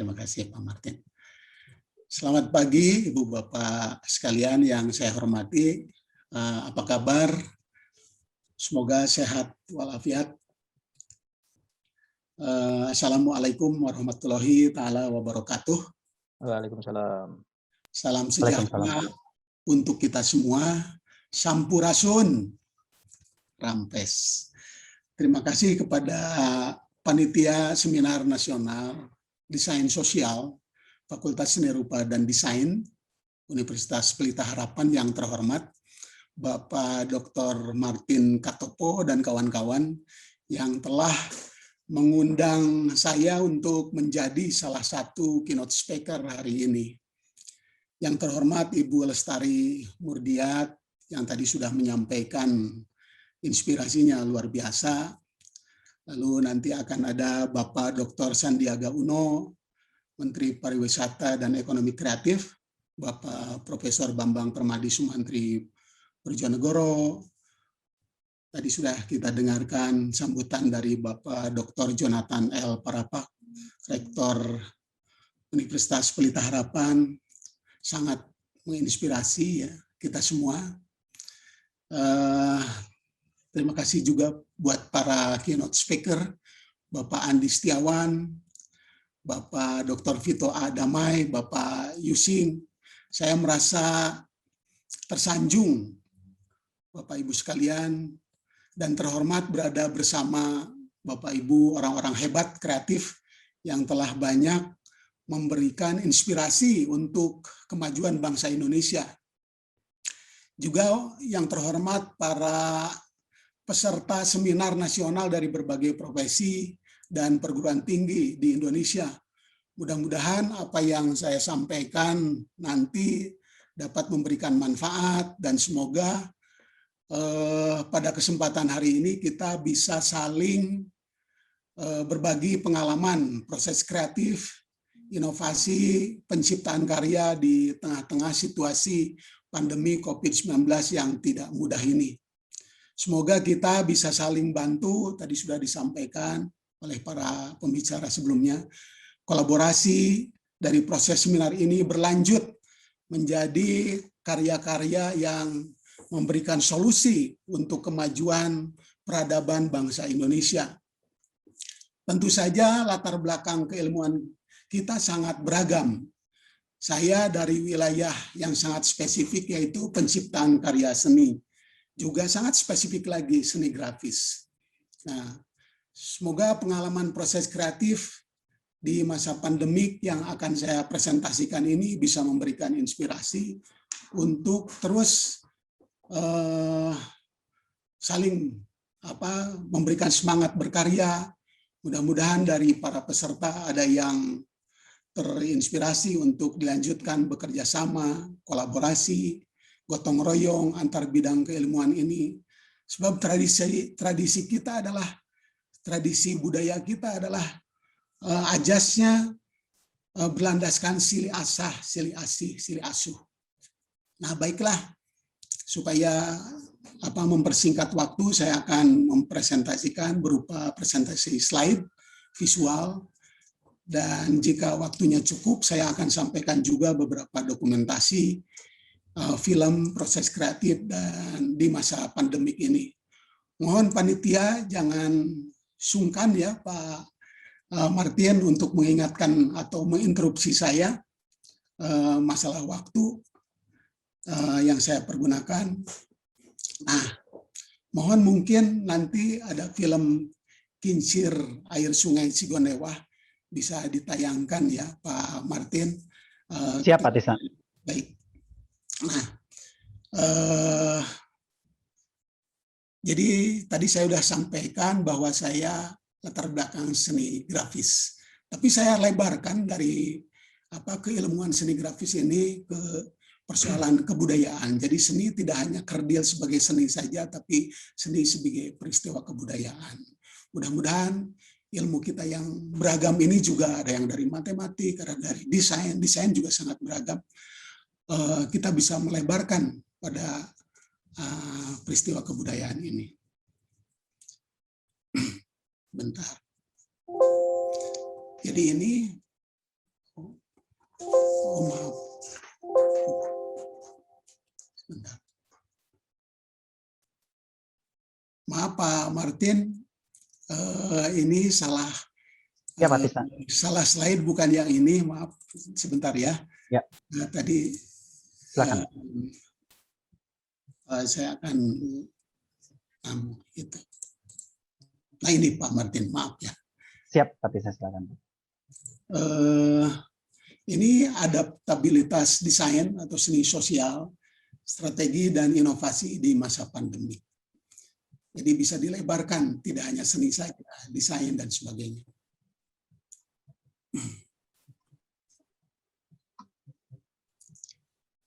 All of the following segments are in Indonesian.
Terima kasih Pak Martin. Selamat pagi Ibu Bapak sekalian yang saya hormati. Apa kabar? Semoga sehat walafiat. Assalamualaikum warahmatullahi taala wabarakatuh. Waalaikumsalam. Salam sejahtera untuk kita semua. Sampurasun. Rampes. Terima kasih kepada Panitia Seminar Nasional Desain Sosial Fakultas Seni Rupa dan Desain Universitas Pelita Harapan yang terhormat Bapak Dr. Martin Katopo dan kawan-kawan yang telah mengundang saya untuk menjadi salah satu keynote speaker hari ini. Yang terhormat Ibu Lestari Murdiat yang tadi sudah menyampaikan inspirasinya luar biasa. Lalu nanti akan ada Bapak Dr. Sandiaga Uno, Menteri Pariwisata dan Ekonomi Kreatif, Bapak Profesor Bambang Permadi Sumantri Brojonegoro. Tadi sudah kita dengarkan sambutan dari Bapak Dr. Jonathan L. Parapak, Rektor Universitas Pelita Harapan, sangat menginspirasi ya kita semua. Terima kasih juga buat para keynote speaker, Bapak Andi Setiawan, Bapak Dr. Vito Adamai, Bapak Yusing. Saya merasa tersanjung, Bapak Ibu sekalian, dan terhormat berada bersama Bapak Ibu orang-orang hebat, kreatif, yang telah banyak memberikan inspirasi untuk kemajuan bangsa Indonesia. Juga yang terhormat para peserta seminar nasional dari berbagai profesi dan perguruan tinggi di Indonesia. Mudah-mudahan apa yang saya sampaikan nanti dapat memberikan manfaat dan semoga pada kesempatan hari ini kita bisa saling berbagi pengalaman, proses kreatif, inovasi, penciptaan karya di tengah-tengah situasi pandemi COVID-19 yang tidak mudah ini. Semoga kita bisa saling bantu, tadi sudah disampaikan oleh para pembicara sebelumnya, kolaborasi dari proses seminar ini berlanjut menjadi karya-karya yang memberikan solusi untuk kemajuan peradaban bangsa Indonesia. Tentu saja latar belakang keilmuan kita sangat beragam. Saya dari wilayah yang sangat spesifik yaitu penciptaan karya seni. Juga sangat spesifik lagi seni grafis. Nah, semoga pengalaman proses kreatif di masa pandemik yang akan saya presentasikan ini bisa memberikan inspirasi untuk terus saling memberikan semangat berkarya. Mudah-mudahan dari para peserta ada yang terinspirasi untuk dilanjutkan bekerja sama, kolaborasi, gotong royong antar bidang keilmuan ini, sebab tradisi kita adalah tradisi budaya kita adalah ajasnya berlandaskan silih asah, silih asih, silih asuh. Nah baiklah, supaya mempersingkat waktu, saya akan mempresentasikan berupa presentasi slide visual, dan jika waktunya cukup, saya akan sampaikan juga beberapa dokumentasi film proses kreatif dan di masa pandemik ini. Mohon panitia jangan sungkan ya Pak Martin untuk mengingatkan atau menginterupsi saya masalah waktu yang saya pergunakan. Nah, mohon mungkin nanti ada film Kincir Air Sungai Cigonewah bisa ditayangkan ya Pak Martin. Siap Pak Tisna. Baik. Nah, jadi tadi saya sudah sampaikan bahwa saya latar belakang seni grafis. Tapi saya lebarkan dari keilmuan seni grafis ini ke persoalan kebudayaan. Jadi seni tidak hanya kerdil sebagai seni saja, tapi seni sebagai peristiwa kebudayaan. Mudah-mudahan ilmu kita yang beragam ini juga ada yang dari matematik, ada dari desain juga sangat beragam. Kita bisa melebarkan pada peristiwa kebudayaan ini. Bentar. Jadi ini Oh, maaf. Sebentar. Maaf Pak Martin, ini salah Ya, Pak Tisna. salah slide, bukan yang ini, maaf, sebentar ya. Ya. Nah, tadi Silakan. saya akan itu. Nah ini Pak Martin, maaf ya. Siap, Pak Tisna, silakan. Ini adaptabilitas desain atau seni sosial, strategi dan inovasi di masa pandemi. Jadi bisa dilebarkan, tidak hanya seni saja, desain dan sebagainya.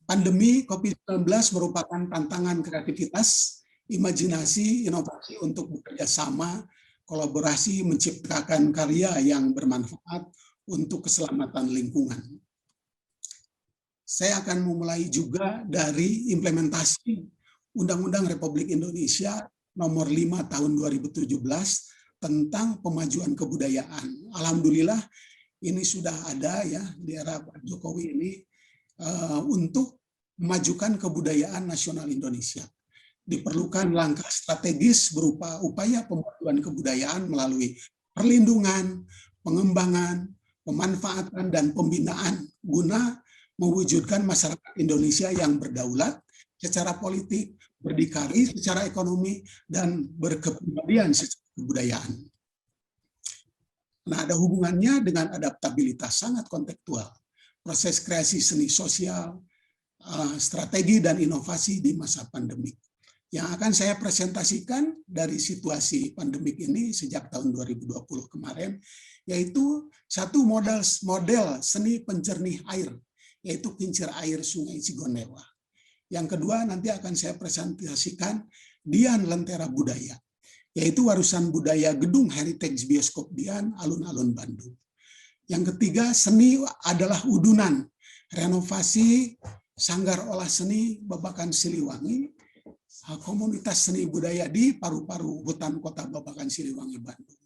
Pandemi COVID-19 merupakan tantangan kreativitas, imajinasi, inovasi untuk bekerja sama, kolaborasi, menciptakan karya yang bermanfaat untuk keselamatan lingkungan. Saya akan memulai juga dari implementasi Undang-Undang Republik Indonesia Nomor 5 Tahun 2017 tentang pemajuan kebudayaan. Alhamdulillah ini sudah ada ya di era Pak Jokowi ini untuk memajukan kebudayaan nasional Indonesia. Diperlukan langkah strategis berupa upaya pemajuan kebudayaan melalui perlindungan, pengembangan, pemanfaatan, dan pembinaan guna mewujudkan masyarakat Indonesia yang berdaulat secara politik, berdikari secara ekonomi, dan berkepribadian secara kebudayaan. Nah, ada hubungannya dengan adaptabilitas sangat kontekstual, proses kreasi seni sosial, strategi dan inovasi di masa pandemik. Yang akan saya presentasikan dari situasi pandemik ini sejak tahun 2020 kemarin, yaitu satu model seni penjernih air, yaitu kincir air Sungai Cigonewa. Yang kedua nanti akan saya presentasikan Dian Lentera Budaya, yaitu warisan budaya Gedung Heritage Bioskop Dian, Alun-Alun Bandung. Yang ketiga, seni adalah udunan, renovasi Sanggar Olah Seni Babakan Siliwangi, komunitas seni budaya di paru-paru hutan kota Babakan Siliwangi, Bandung.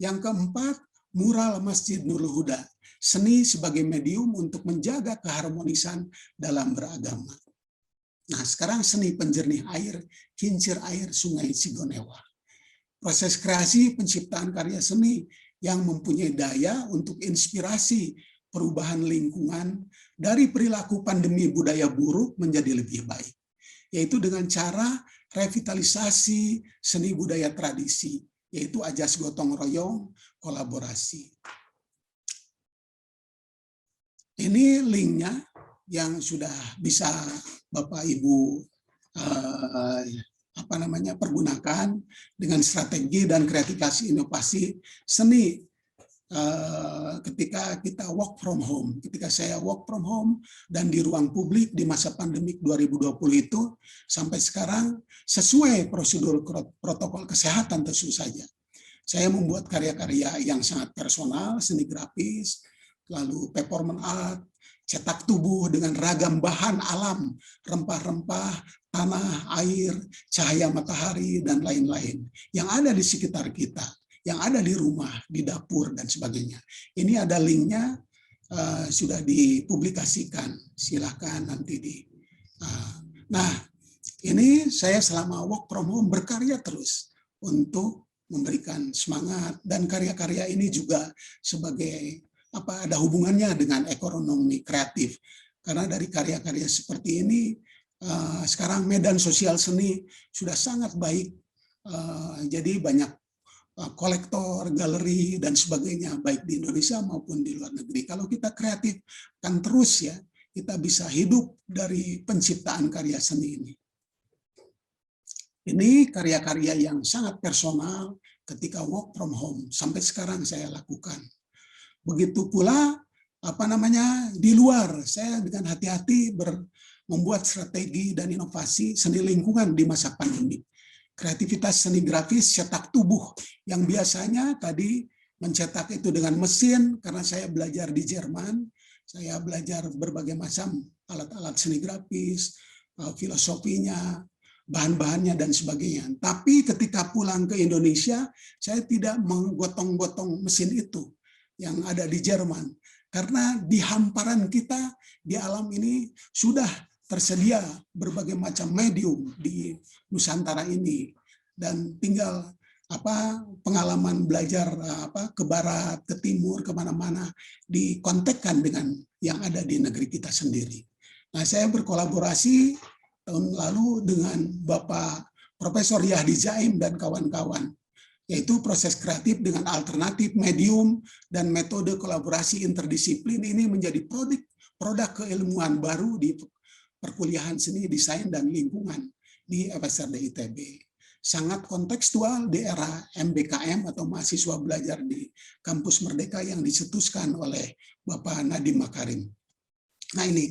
Yang keempat, mural Masjid Nurul Huda, seni sebagai medium untuk menjaga keharmonisan dalam beragama. Nah, sekarang seni penjernih air, kincir air Sungai Cigonewa. Proses kreasi penciptaan karya seni yang mempunyai daya untuk inspirasi perubahan lingkungan dari perilaku pandemi budaya buruk menjadi lebih baik, yaitu dengan cara revitalisasi seni budaya tradisi, yaitu ajas gotong royong, kolaborasi. Ini linknya yang sudah bisa Bapak Ibu pergunakan dengan strategi dan kreativitas inovasi seni ketika kita work from home. Ketika saya work from home dan di ruang publik di masa pandemik 2020 itu sampai sekarang sesuai prosedur protokol kesehatan tentu saja. Saya membuat karya-karya yang sangat personal, seni grafis, lalu performance art, cetak tubuh dengan ragam bahan alam, rempah-rempah, tanah, air, cahaya matahari, dan lain-lain yang ada di sekitar kita, yang ada di rumah, di dapur, dan sebagainya. Ini ada linknya, sudah dipublikasikan. Silahkan nanti di. Nah, ini saya selama work from home berkarya terus untuk memberikan semangat, dan karya-karya ini juga sebagai ada hubungannya dengan ekonomi kreatif. Karena dari karya-karya seperti ini, sekarang medan sosial seni sudah sangat baik. Jadi banyak kolektor, galeri, dan sebagainya, baik di Indonesia maupun di luar negeri. Kalau kita kreatif, kan terus ya, kita bisa hidup dari penciptaan karya seni ini. Ini karya-karya yang sangat personal ketika work from home, sampai sekarang saya lakukan. Begitu pula di luar, saya dengan hati-hati membuat strategi dan inovasi seni lingkungan di masa pandemi. Kreativitas seni grafis cetak tubuh yang biasanya tadi mencetak itu dengan mesin, karena saya belajar di Jerman, saya belajar berbagai macam alat-alat seni grafis, filosofinya, bahan-bahannya, dan sebagainya. Tapi ketika pulang ke Indonesia, saya tidak menggotong-gotong mesin itu yang ada di Jerman. Karena di hamparan kita, di alam ini sudah tersedia berbagai macam medium di Nusantara ini, dan tinggal pengalaman belajar ke barat, ke timur, kemana-mana dikontekkan dengan yang ada di negeri kita sendiri. Nah, saya berkolaborasi tahun lalu dengan Bapak Profesor Yahdi Zaim dan kawan-kawan, yaitu proses kreatif dengan alternatif medium dan metode kolaborasi interdisiplin ini menjadi produk keilmuan baru di perkuliahan seni, desain, dan lingkungan di FSRD ITB. Sangat kontekstual di era MBKM atau mahasiswa belajar di Kampus Merdeka yang dicetuskan oleh Bapak Nadiem Makarim. Nah ini,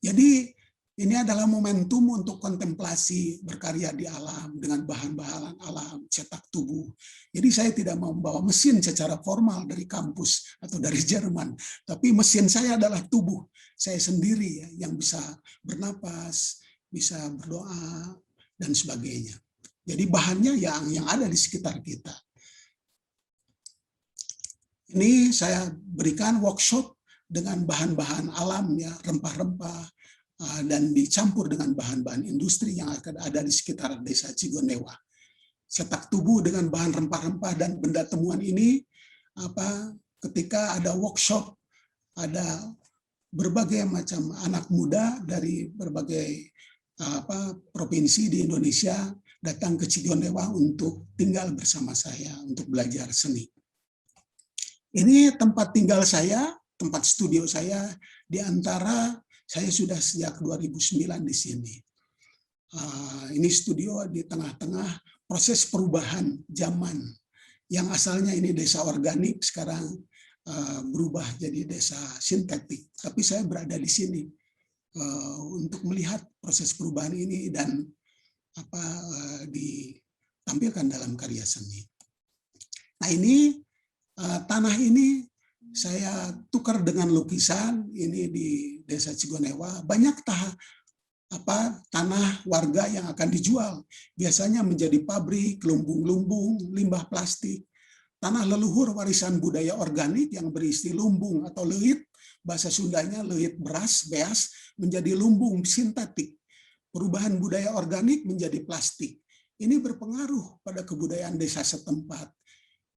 jadi ini adalah momentum untuk kontemplasi berkarya di alam dengan bahan-bahan alam, cetak tubuh. Jadi saya tidak mau membawa mesin secara formal dari kampus atau dari Jerman, tapi mesin saya adalah tubuh saya sendiri ya, yang bisa bernapas, bisa berdoa, dan sebagainya. Jadi bahannya yang ada di sekitar kita. Ini saya berikan workshop dengan bahan-bahan alam ya, rempah-rempah, dan dicampur dengan bahan-bahan industri yang akan ada di sekitar desa Cigonewa. Cetak tubuh dengan bahan rempah-rempah dan benda temuan ini ketika ada workshop, ada berbagai macam anak muda dari berbagai provinsi di Indonesia datang ke Cigonewa untuk tinggal bersama saya untuk belajar seni. Ini tempat tinggal saya, tempat studio saya, di antara saya sudah sejak 2009 di sini. Ini studio di tengah-tengah proses perubahan zaman. Yang asalnya ini desa organik, sekarang berubah jadi desa sintetik. Tapi saya berada di sini untuk melihat proses perubahan ini dan ditampilkan dalam karya seni. Nah ini tanah ini saya tukar dengan lukisan ini di desa Cigonewa. Banyak tanah warga yang akan dijual. Biasanya menjadi pabrik, lumbung-lumbung, limbah plastik. Tanah leluhur warisan budaya organik yang berisi lumbung atau leuit, bahasa Sundanya leuit beras, beas, menjadi lumbung sintetik. Perubahan budaya organik menjadi plastik. Ini berpengaruh pada kebudayaan desa setempat.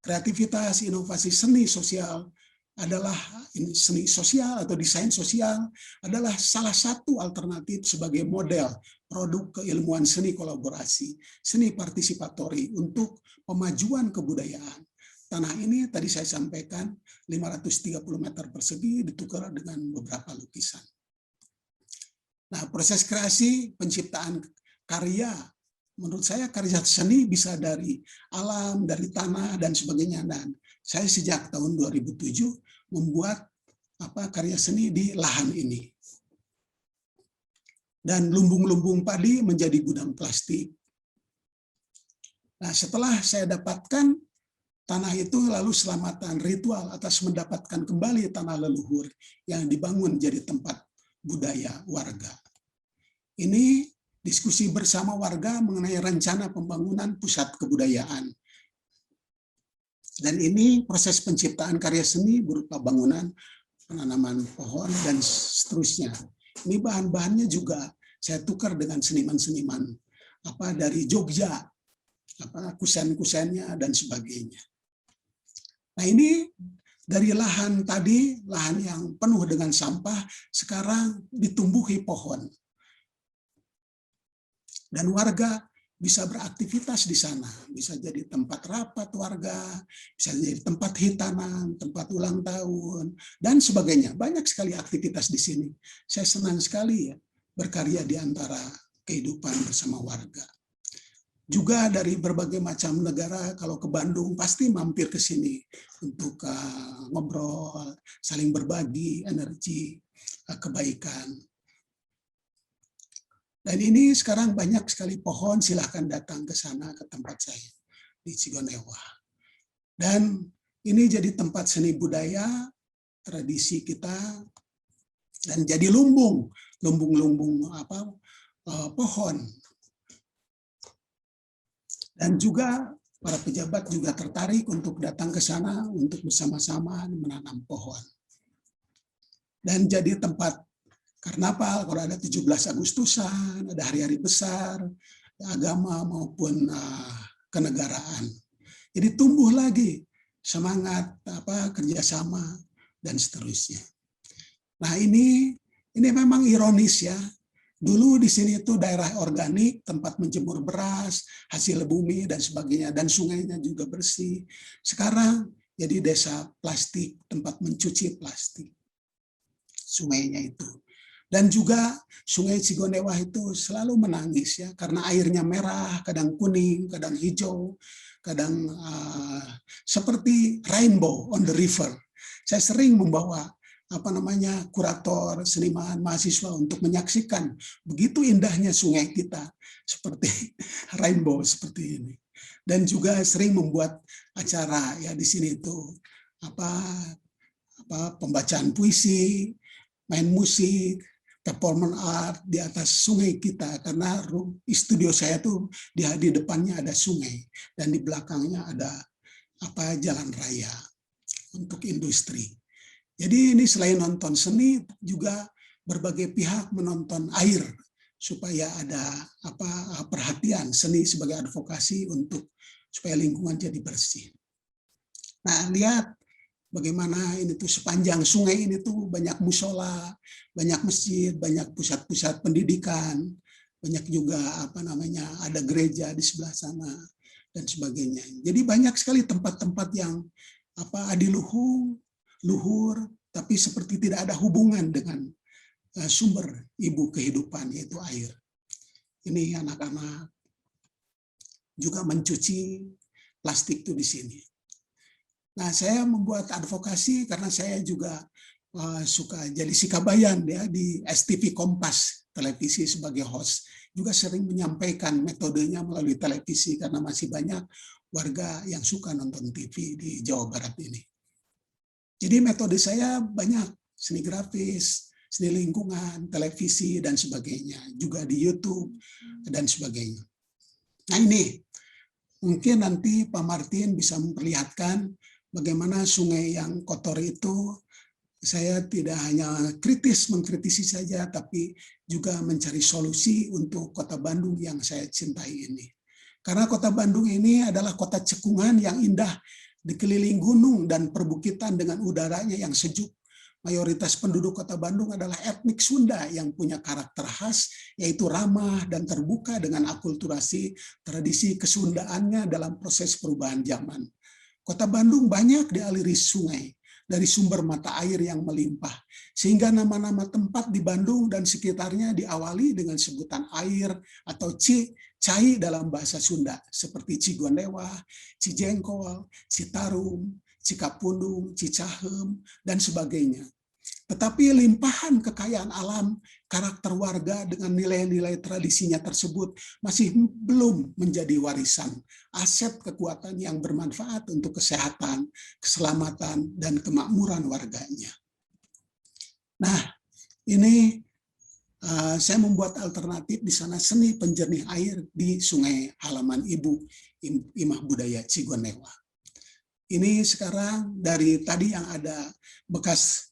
Kreativitas, inovasi seni sosial adalah seni sosial atau desain sosial adalah salah satu alternatif sebagai model produk keilmuan seni kolaborasi, seni partisipatori untuk pemajuan kebudayaan. Tanah ini tadi saya sampaikan 530 meter persegi ditukar dengan beberapa lukisan. Nah, proses kreasi penciptaan karya, menurut saya karya seni bisa dari alam, dari tanah, dan sebagainya. Dan saya sejak tahun 2007 membuat karya seni di lahan ini. Dan lumbung-lumbung padi menjadi gudang plastik. Nah, setelah saya dapatkan tanah itu, lalu selamatan ritual atas mendapatkan kembali tanah leluhur yang dibangun jadi tempat budaya warga. Ini diskusi bersama warga mengenai rencana pembangunan pusat kebudayaan. Dan ini proses penciptaan karya seni berupa bangunan, penanaman pohon, dan seterusnya. Ini bahan-bahannya juga saya tukar dengan seniman-seniman dari Jogja, kusen-kusennya, dan sebagainya. Nah ini dari lahan tadi, lahan yang penuh dengan sampah, sekarang ditumbuhi pohon. Dan warga bisa beraktivitas di sana, bisa jadi tempat rapat warga, bisa jadi tempat hitanan, tempat ulang tahun, dan sebagainya. Banyak sekali aktivitas di sini. Saya senang sekali ya berkarya di antara kehidupan bersama warga. Juga dari berbagai macam negara, kalau ke Bandung pasti mampir ke sini untuk ngobrol, saling berbagi energi, kebaikan. Dan ini sekarang banyak sekali pohon, silahkan datang ke sana, ke tempat saya, di Cigonewa. Dan ini jadi tempat seni budaya, tradisi kita, dan jadi lumbung pohon. Dan juga para pejabat juga tertarik untuk datang ke sana, untuk bersama-sama menanam pohon. dan jadi tempat karnaval. Kalau ada 17 Agustusan, ada hari-hari besar agama maupun kenegaraan. Jadi tumbuh lagi semangat kerjasama dan seterusnya. Nah ini memang ironis ya. Dulu di sini itu daerah organik, tempat menjemur beras, hasil bumi dan sebagainya, dan sungainya juga bersih. Sekarang jadi desa plastik, tempat mencuci plastik. Sungainya itu. Dan juga Sungai Cigondewa itu selalu menangis ya, karena airnya merah, kadang kuning, kadang hijau, kadang seperti rainbow on the river. Saya sering membawa kurator, seniman, mahasiswa untuk menyaksikan begitu indahnya sungai kita seperti rainbow seperti ini. Dan juga sering membuat acara ya di sini itu pembacaan puisi, main musik, performance art di atas sungai kita, karena studio saya tuh di depannya ada sungai dan di belakangnya ada jalan raya untuk industri. Jadi ini selain nonton seni juga berbagai pihak menonton air supaya ada perhatian seni sebagai advokasi untuk supaya lingkungan jadi bersih. Nah, lihat bagaimana ini tuh sepanjang sungai ini tuh banyak musola, banyak masjid, banyak pusat-pusat pendidikan, banyak juga ada gereja di sebelah sana dan sebagainya. Jadi banyak sekali tempat-tempat yang luhur, tapi seperti tidak ada hubungan dengan sumber ibu kehidupan, yaitu air. Ini anak-anak juga mencuci plastik itu di sini. Nah, saya membuat advokasi karena saya juga suka jadi sikabayan ya di STV Kompas televisi sebagai host. Juga sering menyampaikan metodenya melalui televisi karena masih banyak warga yang suka nonton TV di Jawa Barat ini. Jadi metode saya banyak, seni grafis, seni lingkungan, televisi, dan sebagainya. Juga di YouTube, dan sebagainya. Nah ini, mungkin nanti Pak Martin bisa memperlihatkan bagaimana sungai yang kotor itu, saya tidak hanya mengkritisi saja, tapi juga mencari solusi untuk kota Bandung yang saya cintai ini. Karena kota Bandung ini adalah kota cekungan yang indah, dikeliling gunung dan perbukitan dengan udaranya yang sejuk. Mayoritas penduduk kota Bandung adalah etnik Sunda yang punya karakter khas, yaitu ramah dan terbuka dengan akulturasi tradisi kesundaannya dalam proses perubahan zaman. Kota Bandung banyak dialiri sungai dari sumber mata air yang melimpah, sehingga nama-nama tempat di Bandung dan sekitarnya diawali dengan sebutan air atau cai dalam bahasa Sunda, seperti Cigondewa, Cijengkol, Citarum, Cikapundung, Cicahem, dan sebagainya. Tetapi limpahan kekayaan alam, karakter warga dengan nilai-nilai tradisinya tersebut masih belum menjadi warisan, aset kekuatan yang bermanfaat untuk kesehatan, keselamatan, dan kemakmuran warganya. Nah, ini saya membuat alternatif di sana seni penjernih air di sungai halaman ibu Imah Budaya Cigondewa. Ini sekarang dari tadi yang ada bekas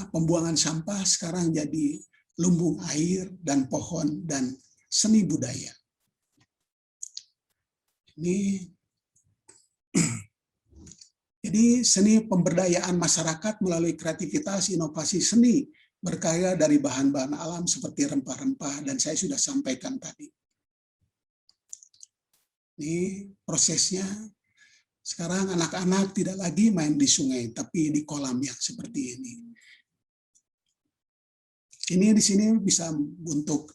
pembuangan sampah sekarang jadi lumbung air dan pohon dan seni budaya. Ini jadi seni pemberdayaan masyarakat melalui kreativitas inovasi seni berkarya dari bahan-bahan alam seperti rempah-rempah, dan saya sudah sampaikan tadi. Ini prosesnya. Sekarang anak-anak tidak lagi main di sungai, tapi di kolam yang seperti ini. Ini di sini bisa untuk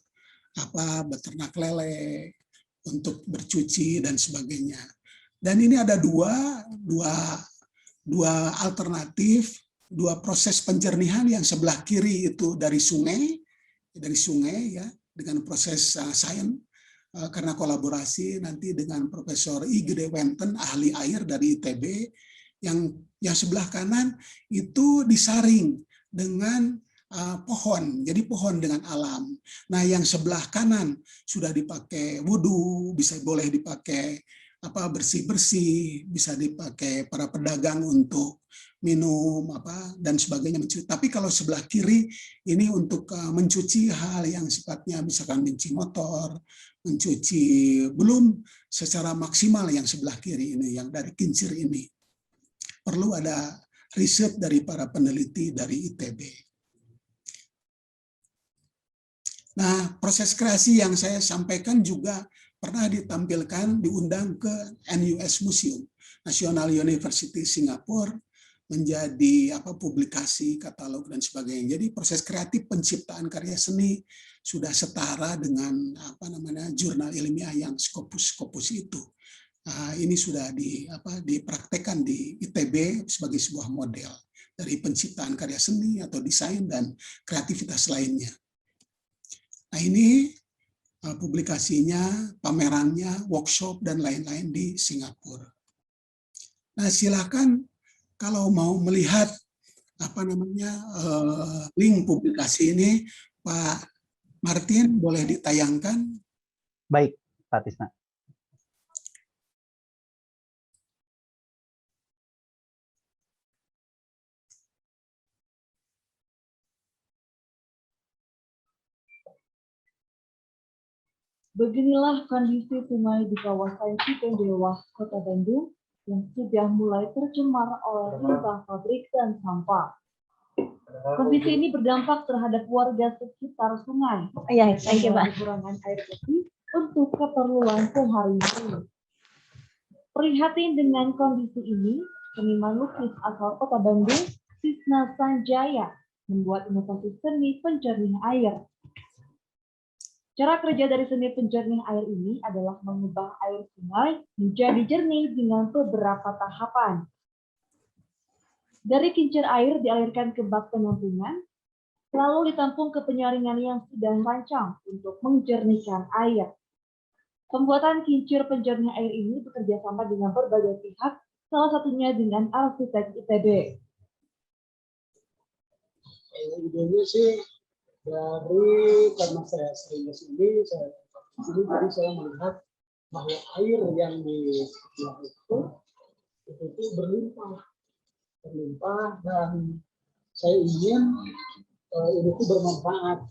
beternak lele, untuk bercuci dan sebagainya. Dan ini ada dua alternatif, dua proses penjernihan. Yang sebelah kiri itu dari sungai ya, dengan proses sains, karena kolaborasi nanti dengan Profesor I. Gede Wenten, ahli air dari ITB, yang sebelah kanan itu disaring dengan pohon, jadi pohon dengan alam. Nah, yang sebelah kanan sudah dipakai wudhu, boleh dipakai bersih-bersih, bisa dipakai para pedagang untuk minum dan sebagainya. Tapi kalau sebelah kiri ini untuk mencuci hal yang sifatnya misalkan mencuci motor, mencuci, belum secara maksimal yang sebelah kiri ini, yang dari kincir ini. Perlu ada riset dari para peneliti dari ITB. Nah, proses kreasi yang saya sampaikan juga pernah ditampilkan, diundang ke NUS Museum, National University Singapore, menjadi publikasi, katalog, dan sebagainya. Jadi proses kreatif penciptaan karya seni sudah setara dengan jurnal ilmiah yang Scopus itu. Ini sudah dipraktekkan di ITB sebagai sebuah model dari penciptaan karya seni atau desain dan kreativitas lainnya. Nah, ini publikasinya, pamerannya, workshop, dan lain-lain di Singapura. Nah, silakan kalau mau melihat link publikasi ini, Pak Martin, boleh ditayangkan? Baik, Pak Tisna. Beginilah kondisi sungai di kawasan Cipendewa, Kota Bandung, yang sudah mulai tercemar oleh limbah pabrik dan sampah. Kondisi ini berdampak terhadap warga sekitar sungai. Iya, thank you, Pak. Kekurangan air bersih untuk keperluan sehari-hari. Prihatin dengan kondisi ini, seniman lukis asal Kota Bandung, Tisna Sanjaya, membuat inovasi seni penjernih air. Cara kerja dari seni penjernih air ini adalah mengubah air sungai menjadi jernih dengan beberapa tahapan. Dari kincir air dialirkan ke bak penampungan, lalu ditampung ke penyaringan yang sudah rancang untuk menjernihkan air. Pembuatan kincir penjernih air ini bekerja sama dengan berbagai pihak, salah satunya dengan arsitek ITB. Idenya sih dari karena saya sering ke sini, jadi saya melihat bahwa air yang di itu berlimpah, dan saya ingin ini itu bermanfaat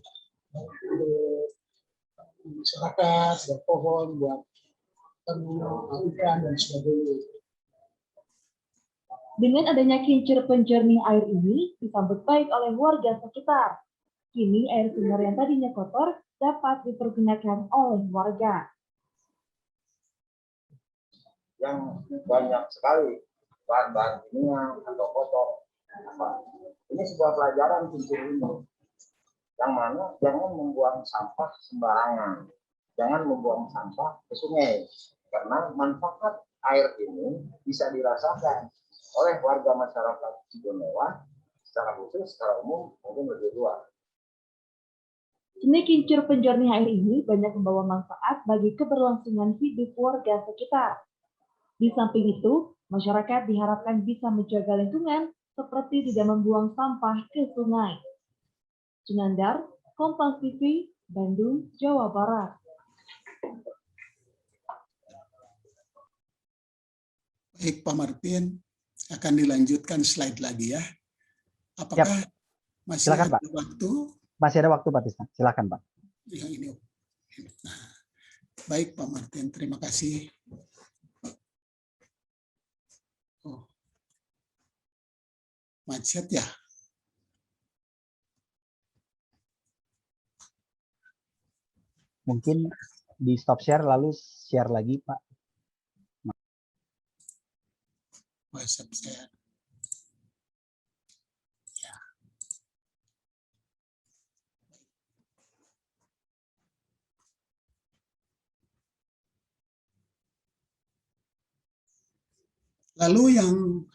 untuk masyarakat, buat pohon, buat ikan dan sebagainya. Dengan adanya kincir penjernih air ini disambut baik oleh warga sekitar. Kini air sumur yang tadinya kotor dapat dipergunakan oleh warga. Yang banyak sekali bahan-bahan kimia atau kotor. Ini sebuah pelajaran kincir ini. Yang mana jangan membuang sampah sembarangan. Jangan membuang sampah ke sungai. Karena manfaat air ini bisa dirasakan oleh warga masyarakat Cipendewa secara khusus, secara umum, mungkin lebih luas. Seni kincir penjernih air ini banyak membawa manfaat bagi keberlangsungan hidup warga sekitar. Di samping itu, masyarakat diharapkan bisa menjaga lingkungan seperti tidak membuang sampah ke sungai. Junandar, Kompas TV, Bandung, Jawa Barat. Baik, Pak Martin, akan dilanjutkan slide lagi ya. Apakah masih Silakan, ada Pak. waktu? Masih ada waktu, Pak Tisna. Silakan, Pak. Yang ini. Nah, baik, Pak Martin, terima kasih. Oh. Macet ya? Mungkin di stop share lalu share lagi, Pak. WhatsApp saya. Ya. Lalu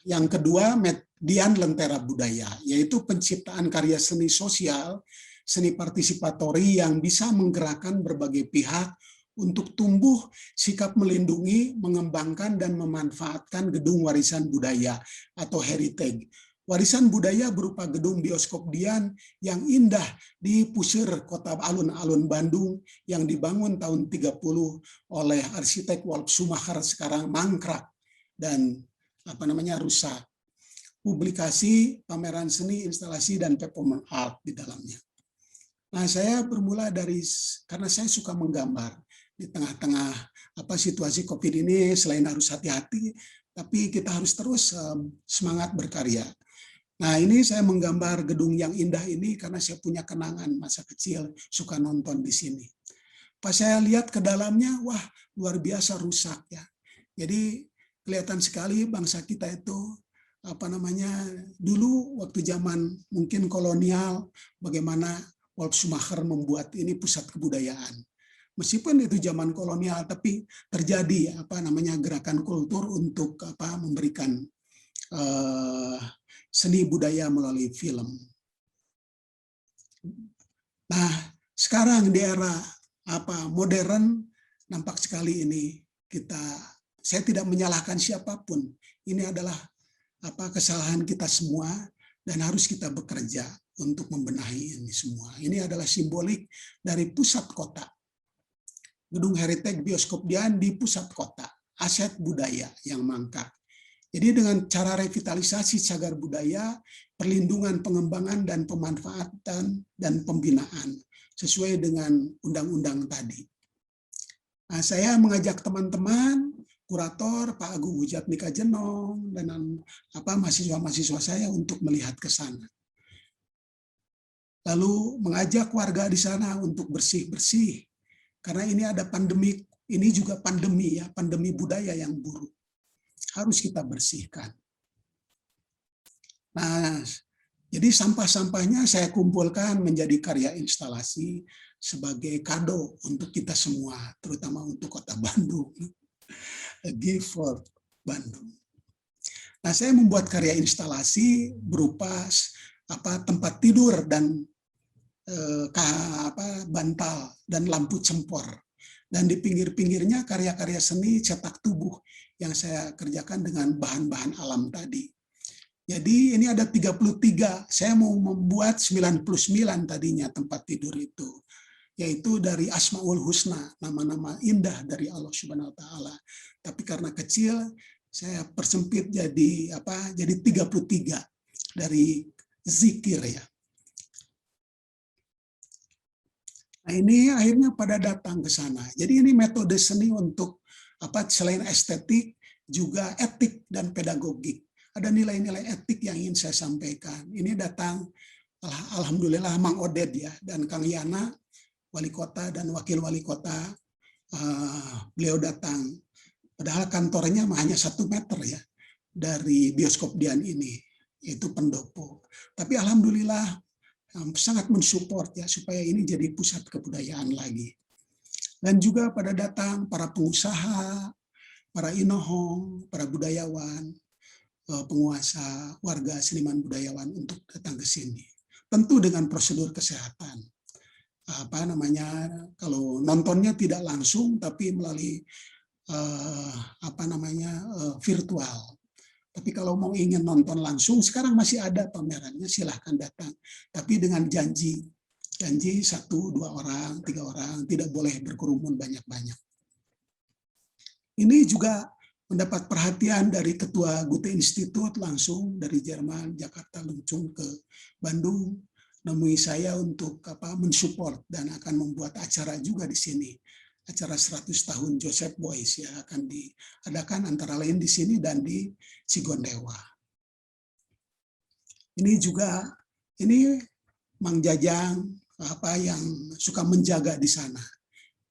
yang kedua, median lentera budaya, yaitu penciptaan karya seni sosial, seni partisipatori yang bisa menggerakkan berbagai pihak untuk tumbuh sikap melindungi, mengembangkan, dan memanfaatkan gedung warisan budaya atau heritage Warisan budaya berupa gedung bioskop Dian yang indah di pusir kota alun-alun Bandung yang dibangun tahun 30 oleh arsitek Wolf Schumacher sekarang mangkrak dan rusak. Publikasi, pameran seni, instalasi, dan performance art di dalamnya. Nah, saya bermula karena saya suka menggambar di tengah-tengah situasi COVID ini. Selain harus hati-hati, tapi kita harus terus semangat berkarya. Nah, ini saya menggambar gedung yang indah ini karena saya punya kenangan masa kecil suka nonton di sini. Pas saya lihat ke dalamnya, wah luar biasa rusak ya. Jadi kelihatan sekali bangsa kita itu dulu waktu zaman mungkin kolonial, bagaimana Wolf Schumacher membuat ini pusat kebudayaan. Meskipun itu zaman kolonial, tapi terjadi gerakan kultur untuk memberikan seni budaya melalui film. Nah, sekarang di era modern nampak sekali ini saya tidak menyalahkan siapapun. Ini adalah kesalahan kita semua dan harus kita bekerja untuk membenahi ini semua. Ini adalah simbolik dari pusat kota. Gedung Heritage Bioskop Dian di pusat kota, aset budaya yang mangkrak. Jadi dengan cara revitalisasi cagar budaya, perlindungan, pengembangan, dan pemanfaatan dan pembinaan sesuai dengan undang-undang tadi. Nah, saya mengajak teman-teman, kurator Pak Agung Hujatmika Jenong, dan mahasiswa-mahasiswa saya untuk melihat ke sana. Lalu mengajak warga di sana untuk bersih-bersih, karena ini ada pandemi, ini juga pandemi ya, pandemi budaya yang buruk. Harus kita bersihkan. Nah, jadi sampah-sampahnya saya kumpulkan menjadi karya instalasi sebagai kado untuk kita semua, terutama untuk Kota Bandung. A gift for Bandung. Nah, saya membuat karya instalasi berupa tempat tidur dan bantal dan lampu cempor. Dan di pinggir-pinggirnya karya-karya seni cetak tubuh yang saya kerjakan dengan bahan-bahan alam tadi. Jadi ini ada 33, saya mau membuat 99 tadinya tempat tidur itu. Yaitu dari Asmaul Husna, nama-nama indah dari Allah Subhanahu wa taala. Tapi karena kecil, saya persempit jadi 33 dari zikir ya. Nah, ini akhirnya pada datang ke sana. Jadi ini metode seni untuk selain estetik juga etik dan pedagogik. Ada nilai-nilai etik yang ingin saya sampaikan. Ini datang alhamdulillah Mang Oded ya dan Kang Yana, wali kota dan wakil wali kota, beliau datang. Padahal kantornya hanya 1 meter ya dari bioskop Dian ini, yaitu pendopo. Tapi alhamdulillah sangat mensupport ya supaya ini jadi pusat kebudayaan lagi. Dan juga pada datang para pengusaha, para inohong, para budayawan, penguasa, warga, seniman budayawan untuk datang ke sini. Tentu dengan prosedur kesehatan. Kalau nontonnya tidak langsung tapi melalui virtual. Tapi kalau mau ingin nonton langsung, sekarang masih ada pamerannya, silahkan datang. Tapi dengan janji 1, 2 orang, 3 orang, tidak boleh berkerumun banyak-banyak. Ini juga mendapat perhatian dari Ketua Goethe Institut langsung dari Jerman, Jakarta, langsung ke Bandung, nemui saya untuk mensupport dan akan membuat acara juga di sini. Acara 100 tahun Joseph Beuys ya akan diadakan antara lain di sini dan di Cigondewa. Ini juga Mang Jajang yang suka menjaga di sana.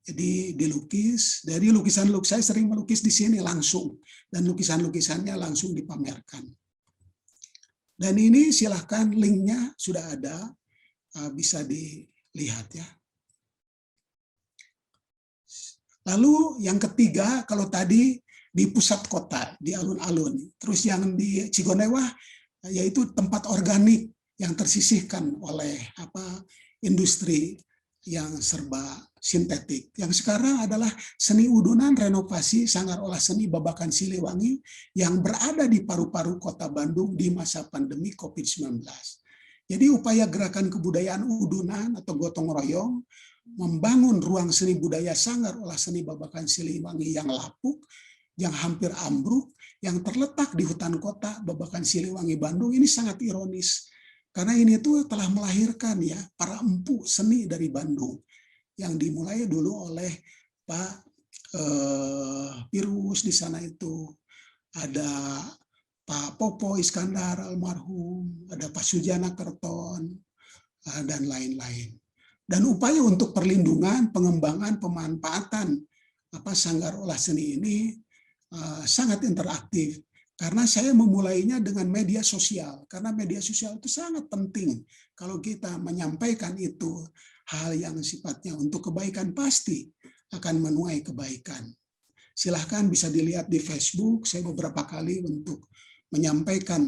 Jadi dilukis, dari lukisan-lukisan saya sering melukis di sini langsung dan lukisan-lukisannya langsung dipamerkan. Dan ini silahkan linknya sudah ada, bisa dilihat ya. Lalu yang ketiga, kalau tadi di pusat kota, di alun-alun. Terus yang di Cigondewa, yaitu tempat organik yang tersisihkan oleh industri yang serba sintetik. Yang sekarang adalah seni udunan renovasi sanggar olah seni Babakan Siliwangi yang berada di paru-paru kota Bandung di masa pandemi COVID-19. Jadi upaya gerakan kebudayaan udunan atau gotong royong membangun ruang seni budaya sanggar olah seni Babakan Siliwangi yang lapuk, yang hampir ambruk, yang terletak di hutan kota Babakan Siliwangi Bandung ini sangat ironis. Karena ini tuh telah melahirkan ya para empu seni dari Bandung yang dimulai dulu oleh Pak Pirus di sana itu, ada Pak Popo Iskandar almarhum, ada Pak Sujana Kerton, dan lain-lain. Dan upaya untuk perlindungan, pengembangan, pemanfaatan sanggar olah seni ini sangat interaktif. Karena saya memulainya dengan media sosial, karena media sosial itu sangat penting. Kalau kita menyampaikan itu hal yang sifatnya untuk kebaikan, pasti akan menuai kebaikan. Silahkan bisa dilihat di Facebook, saya beberapa kali untuk menyampaikan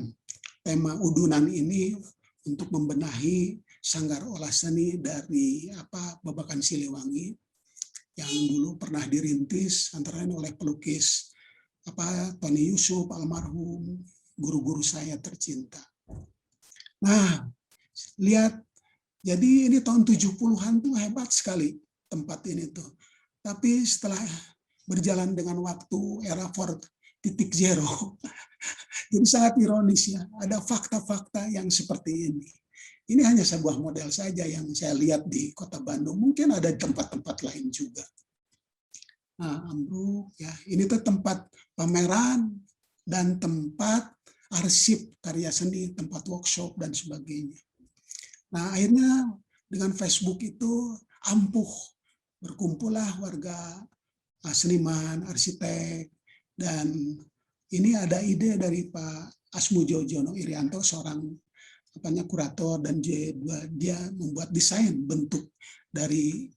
tema udunan ini untuk membenahi sanggar olah seni dari Babakan Siliwangi yang dulu pernah dirintis antara lain oleh pelukis Tony Yusuf almarhum, guru-guru saya tercinta. Nah, lihat, jadi ini tahun 70-an tuh hebat sekali tempat ini tuh. Tapi setelah berjalan dengan waktu era 4.0, jadi sangat ironis ya, ada fakta-fakta yang seperti ini. Ini hanya sebuah model saja yang saya lihat di Kota Bandung, mungkin ada di tempat-tempat lain juga. Nah, ambruk ya. Ini tuh tempat pameran dan tempat arsip karya seni, tempat workshop dan sebagainya. Nah, akhirnya dengan Facebook itu ampuh, berkumpullah warga seniman, arsitek, dan ini ada ide dari Pak Asmujo Jono Irianto, seorang kurator, dan dia membuat desain bentuk dari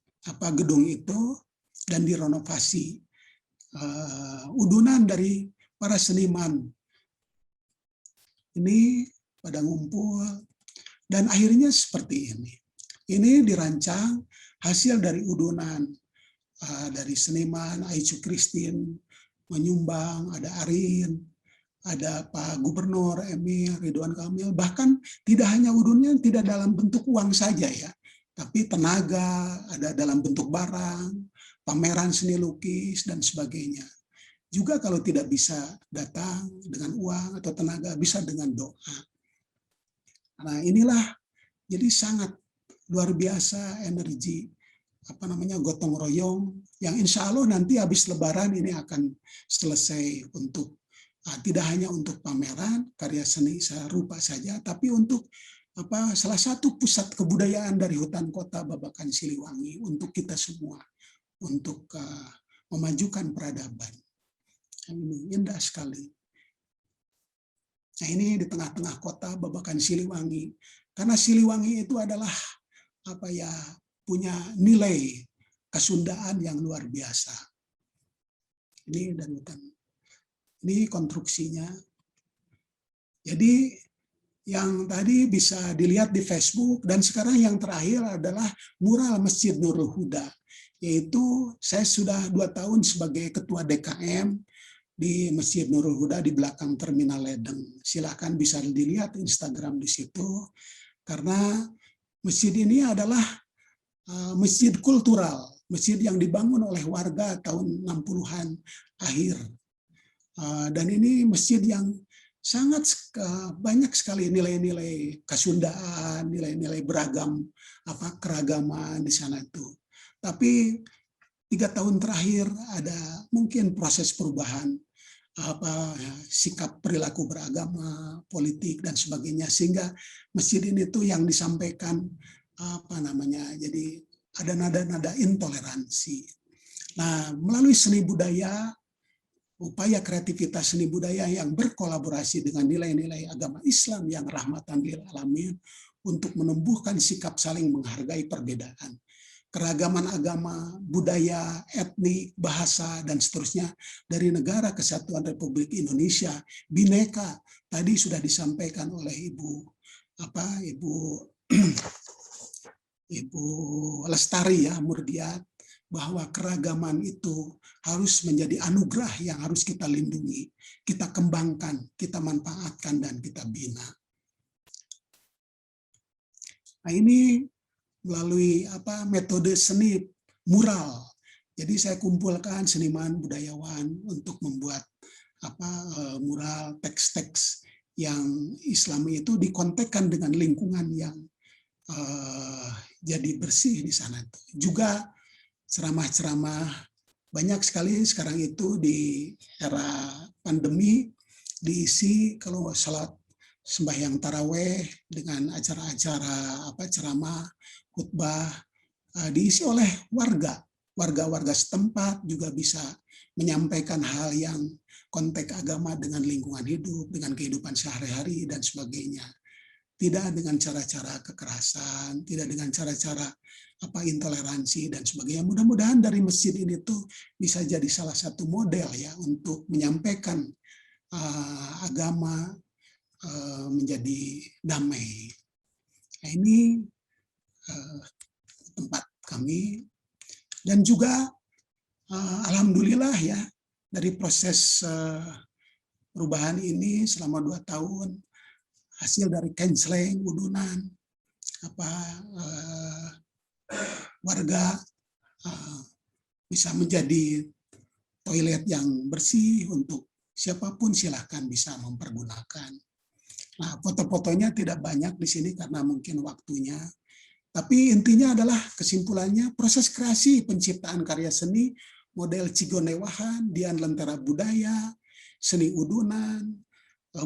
gedung itu dan direnovasi. Udunan dari para seniman ini pada ngumpul dan akhirnya seperti ini. Ini dirancang hasil dari udunan dari seniman Aicu Christine menyumbang, ada Arin, ada Pak Gubernur Emil Ridwan Kamil, bahkan tidak hanya udunnya tidak dalam bentuk uang saja ya, tapi tenaga, ada dalam bentuk barang, pameran seni lukis, dan sebagainya. Juga kalau tidak bisa datang dengan uang atau tenaga, bisa dengan doa. Nah inilah, jadi sangat luar biasa energi gotong royong, yang insya Allah nanti habis Lebaran ini akan selesai untuk, tidak hanya untuk pameran karya seni serupa saja, tapi untuk salah satu pusat kebudayaan dari hutan kota Babakan Siliwangi untuk kita semua, untuk memajukan peradaban. Ini indah sekali. Nah ini di tengah-tengah kota Babakan Siliwangi, karena Siliwangi itu adalah punya nilai kesundaan yang luar biasa. Ini dari hutan. Ini konstruksinya. Jadi yang tadi bisa dilihat di Facebook, dan sekarang yang terakhir adalah mural Masjid Nurul Huda, yaitu saya sudah 2 tahun sebagai ketua DKM di Masjid Nurul Huda di belakang Terminal Ledeng. Silakan bisa dilihat Instagram di situ, karena masjid ini adalah masjid kultural, masjid yang dibangun oleh warga tahun 60-an akhir. Dan ini masjid yang sangat banyak sekali nilai-nilai kesundaan, nilai-nilai beragam, keragaman di sana itu. Tapi 3 tahun terakhir ada mungkin proses perubahan sikap perilaku beragama, politik dan sebagainya, sehingga masjid ini tuh yang disampaikan jadi ada nada-nada intoleransi. Nah, melalui seni budaya, upaya kreativitas seni budaya yang berkolaborasi dengan nilai-nilai agama Islam yang rahmatan lil alamin untuk menumbuhkan sikap saling menghargai perbedaan, keragaman agama, budaya, etnik, bahasa, dan seterusnya dari Negara Kesatuan Republik Indonesia, Bhinneka. Tadi sudah disampaikan oleh Ibu Ibu Lestari ya, Murdiat, bahwa keragaman itu harus menjadi anugerah yang harus kita lindungi, kita kembangkan, kita manfaatkan, dan kita bina. Nah, ini melalui metode seni mural. Jadi saya kumpulkan seniman budayawan untuk membuat mural teks-teks yang Islami itu dikontekkan dengan lingkungan yang jadi bersih di sana. Juga ceramah-ceramah banyak sekali sekarang itu di era pandemi diisi kalau salat sembahyang taraweh dengan acara-acara ceramah, khutbah diisi oleh warga setempat, juga bisa menyampaikan hal yang konteks agama dengan lingkungan hidup, dengan kehidupan sehari-hari dan sebagainya. Tidak dengan cara-cara kekerasan, tidak dengan cara-cara intoleransi dan sebagainya. Mudah-mudahan dari masjid ini tuh bisa jadi salah satu model ya untuk menyampaikan agama menjadi damai. Nah, ini tempat kami, dan juga alhamdulillah ya, dari proses perubahan ini selama 2 tahun, hasil dari counseling, udunan, warga bisa menjadi toilet yang bersih untuk siapapun, silahkan bisa mempergunakan. Nah, foto-fotonya tidak banyak di sini karena mungkin waktunya. Tapi intinya adalah kesimpulannya proses kreasi penciptaan karya seni model Cigonewahan, Dian Lentera Budaya, seni udunan,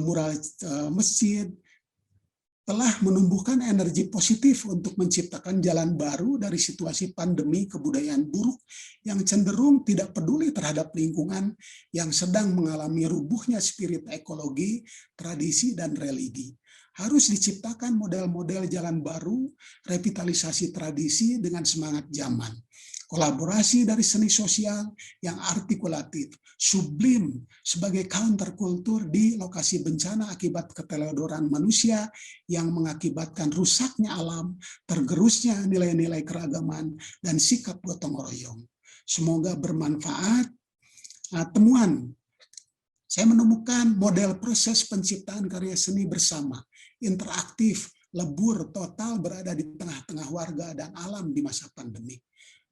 mural masjid telah menumbuhkan energi positif untuk menciptakan jalan baru dari situasi pandemi kebudayaan buruk yang cenderung tidak peduli terhadap lingkungan yang sedang mengalami rubuhnya spirit ekologi, tradisi, dan religi. Harus diciptakan model-model jalan baru, revitalisasi tradisi dengan semangat zaman. Kolaborasi dari seni sosial yang artikulatif, sublim sebagai counterkultur di lokasi bencana akibat keteledoran manusia yang mengakibatkan rusaknya alam, tergerusnya nilai-nilai keragaman, dan sikap gotong royong. Semoga bermanfaat. Nah, temuan, saya menemukan model proses penciptaan karya seni bersama, interaktif, lebur, total berada di tengah-tengah warga dan alam di masa pandemi.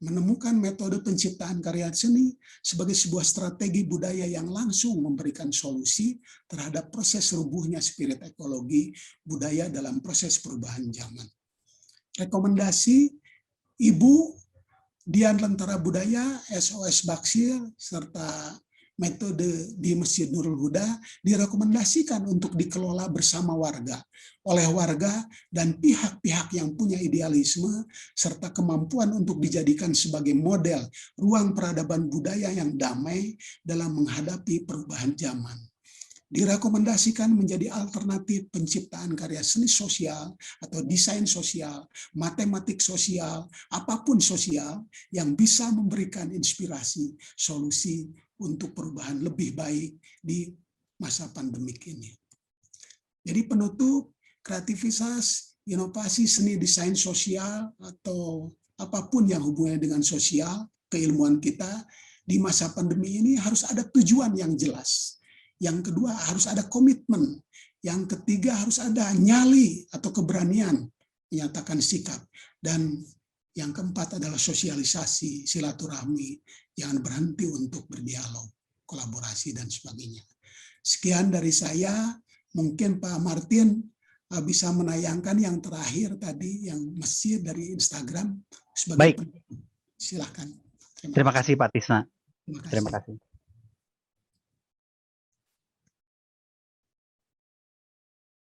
Menemukan metode penciptaan karya seni sebagai sebuah strategi budaya yang langsung memberikan solusi terhadap proses rubuhnya spirit ekologi budaya dalam proses perubahan zaman. Rekomendasi Ibu Dian Lentera Budaya, SOS Baksir, serta metode di Masjid Nurul Huda direkomendasikan untuk dikelola bersama warga, oleh warga dan pihak-pihak yang punya idealisme serta kemampuan untuk dijadikan sebagai model ruang peradaban budaya yang damai dalam menghadapi perubahan zaman. Direkomendasikan menjadi alternatif penciptaan karya seni sosial atau desain sosial, matematik sosial, apapun sosial yang bisa memberikan inspirasi, solusi untuk perubahan lebih baik di masa pandemik ini. Jadi penutup, kreativitas, inovasi seni desain sosial atau apapun yang hubungannya dengan sosial, keilmuan kita di masa pandemi ini harus ada tujuan yang jelas. Yang kedua harus ada komitmen. Yang ketiga harus ada nyali atau keberanian menyatakan sikap. Dan yang keempat adalah sosialisasi, silaturahmi, jangan berhenti untuk berdialog, kolaborasi, dan sebagainya. Sekian dari saya, mungkin Pak Martin bisa menayangkan yang terakhir tadi, yang masjid dari Instagram. Baik. Silakan. Terima kasih Pak Tisna. Terima kasih.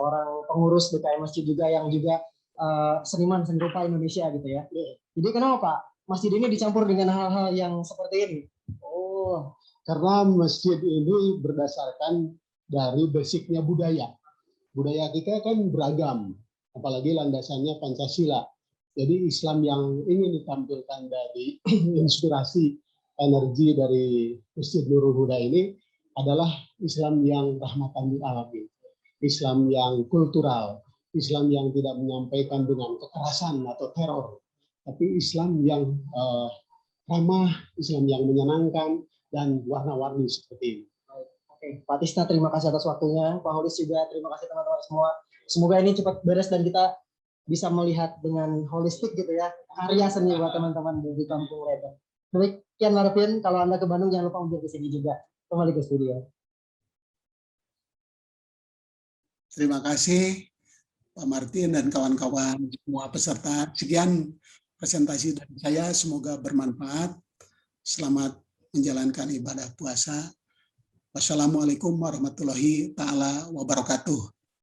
Orang pengurus DKM Masjid juga yang juga seniman seni rupa Indonesia gitu ya. Jadi kenapa Pak masjid ini dicampur dengan hal-hal yang seperti ini? Oh, karena masjid ini berdasarkan dari basicnya budaya. Budaya kita kan beragam, apalagi landasannya Pancasila. Jadi Islam yang ingin ditampilkan dari inspirasi energi dari Masjid Nurul Huda ini adalah Islam yang rahmatan lil alamin. Islam yang kultural, Islam yang tidak menyampaikan dengan kekerasan atau teror, tapi Islam yang ramah, Islam yang menyenangkan dan warna-warni seperti ini. Oke, Pak Tisna terima kasih atas waktunya, Pak Holis juga terima kasih teman-teman semua. Semoga ini cepat beres dan kita bisa melihat dengan holistik gitu ya karya seni buat teman-teman di Kampung Lebar. Demikian Marvin, kalau Anda ke Bandung jangan lupa untuk ke sini juga. Kembali ke studio. Terima kasih Pak Martin dan kawan-kawan semua peserta. Sekian presentasi dari saya, semoga bermanfaat. Selamat menjalankan ibadah puasa. Wassalamualaikum warahmatullahi taala wabarakatuh.